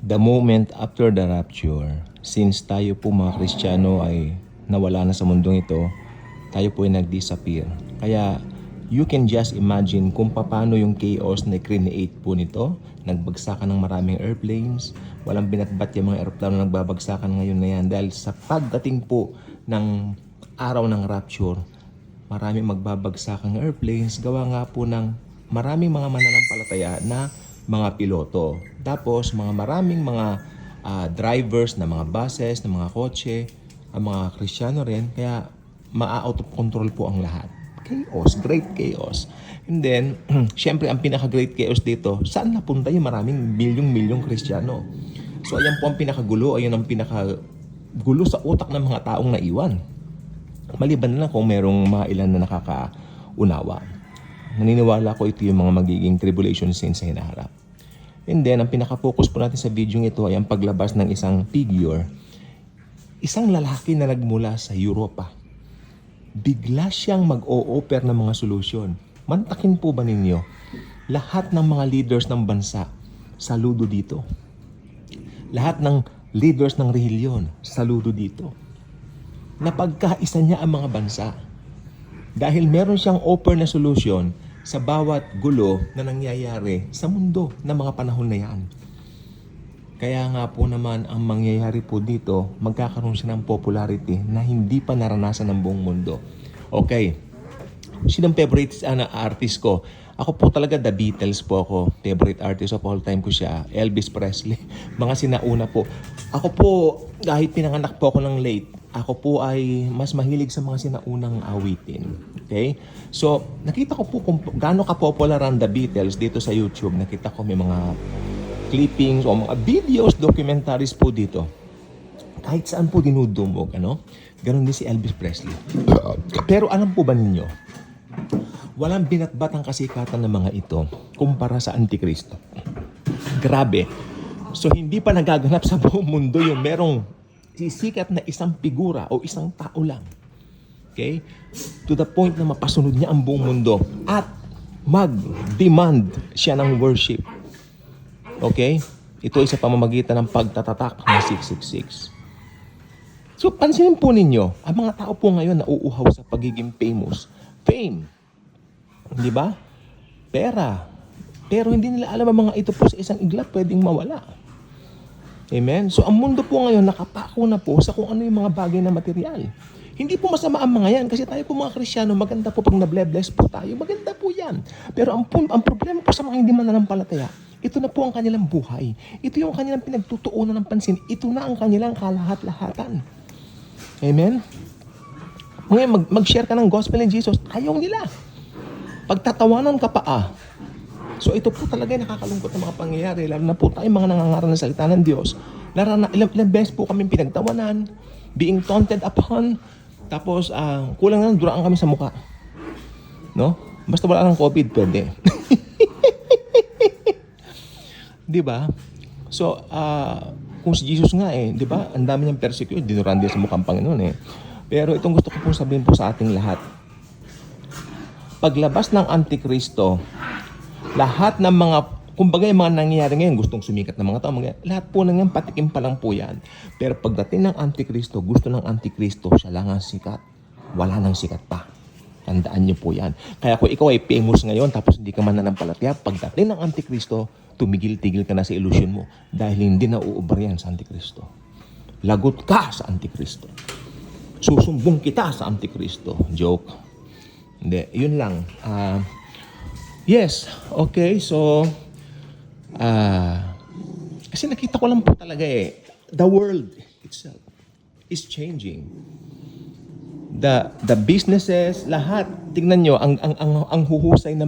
the moment after the rapture, since tayo po mga Kristiyano ay nawala na sa mundong ito, tayo po ay nag-disappear. Kaya you can just imagine kung paano yung chaos na create po nito. Nagbagsakan ng maraming airplanes, walang binatbat yung mga aeroplano nagbabagsakan ngayon na yan. Dahil sa pagdating po ng araw ng rapture, maraming magbabagsakang airplanes, gawa nga po ng maraming mga mananampalataya na mga piloto. Tapos maraming mga drivers na mga buses, na mga kotse, ang mga Kristiyano rin, kaya ma-out of control po ang lahat. Chaos, great chaos. And then, syempre ang pinaka-great chaos dito, saan napunta yung maraming milyong-milyong Kristiyano? So ayan po ang pinakagulo, ayan ang pinakagulo sa utak ng mga taong naiwan. Maliban na lang kung merong mga ilan na nakakaunawa. Naniniwala ko ito yung mga magiging tribulation scenes sa hinaharap. And then, ang pinaka-focus po natin sa video ito ay ang paglabas ng isang figure. Isang lalaki na nagmula sa Europa. Bigla siyang mag-o-offer ng mga solusyon. Mantakin po ba ninyo? Lahat ng mga leaders ng bansa, saludo dito. Lahat ng leaders ng relihiyon, saludo dito. Napagkaisa niya ang mga bansa. Dahil meron siyang offer na solusyon sa bawat gulo na nangyayari sa mundo na mga panahon na yan. Kaya nga po naman ang mangyayari po dito, magkakaroon siya ng popularity na hindi pa naranasan ng buong mundo. Okay, sinong favorite artist ko? Ako po talaga The Beatles po ako. Favorite artist of all time ko siya. Elvis Presley. Mga sinauna po. Ako po, kahit pinanganak po ako ng late, ako po ay mas mahilig sa mga sinaunang awitin. Okay? So, nakita ko po kung gaano ka-popular ang The Beatles dito sa YouTube. Nakita ko may mga clippings o mga videos, documentaries po dito. Kahit saan po dinudumog, ano? Ganon din si Elvis Presley. Pero alam po ba ninyo, walang binatbat ang kasikatan ng mga ito kumpara sa Antikristo. Grabe. So, hindi pa nagaganap sa buong mundo yung merong sisikat na isang figura o isang tao lang. Okay? To the point na mapasunod niya ang buong mundo at mag-demand siya ng worship. Okay? Ito ay sa pamamagitan ng pagtatatak ng 666. So, pansinin po ninyo, ang mga tao po ngayon nauuhaw sa pagiging famous. Fame. Di ba? Pera. Pero hindi nila alam ang mga ito po sa isang iglap pwedeng mawala. Amen? So, ang mundo po ngayon nakapako na po sa kung ano yung mga bagay na material. Hindi po masama ang mga yan kasi tayo po mga Kristiyano, maganda po pag na-bless po tayo. Maganda po yan. Pero ang problema po sa mga hindi mananampalataya, ito na po ang kanilang buhay. Ito yung kanilang pinagtutuunan ng pansin. Ito na ang kanilang kalahat-lahatan. Amen? Ngayon, mag-share ka ng gospel in Jesus, ayaw nila. Pagtatawanan ka pa So ito po talaga yung nakakalungkot na mga pangyayari. Lalo na po tayo mga nangangaral ng salita ng Diyos. Ilang beses po kami pinagtawanan, being taunted upon, tapos kulang na duraan kami sa mukha. No? Basta wala ng COVID, pwede. Di ba? So, kung si Jesus nga di ba? Ang dami niyang persecute, dinuran din sa mukhang Panginoon Pero itong gusto ko pong sabihin po sa ating lahat. Paglabas ng Antikristo, lahat ng mga, kumbaga yung mga nangyayari ngayon, gustong sumikat ng mga tao, lahat po ng yan, patikim pa lang po yan. Pero pagdating ng Antikristo, gusto ng Antikristo, siya lang ang sikat. Wala nang sikat pa. Tandaan niyo po yan. Kaya kung ikaw ay famous ngayon, tapos hindi ka mananampalataya, pagdating ng Antikristo, tumigil-tigil ka na sa illusion mo. Dahil hindi na uubra yan sa Antikristo. Lagot ka sa Antikristo. Susumbong kita sa Antikristo. Joke. Hindi, yun lang. Yes, okay, so, kasi nakita ko lang po talaga the world itself is changing. The businesses, lahat, tingnan nyo, ang huhusay ng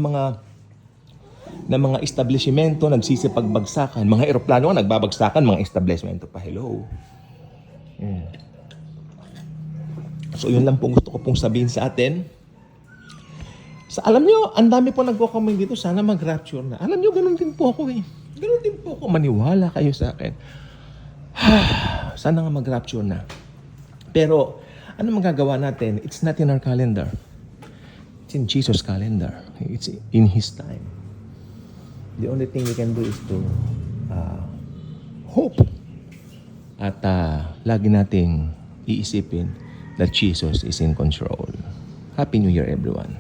mga establishmento, nagsisipagbagsakan, mga eroplano nga nagbabagsakan, mga establishmento pa, hello. So, yun lang po gusto ko pong sabihin sa atin. Alam nyo, ang dami po nagko-comment dito, sana mag-rapture na. Alam nyo, ganun din po ako Ganun din po ako. Maniwala kayo sa akin. Sana nga mag-rapture na. Pero, ano magagawa natin? It's not in our calendar. It's in Jesus' calendar. It's in His time. The only thing we can do is to hope. At lagi nating iisipin that Jesus is in control. Happy New Year, everyone.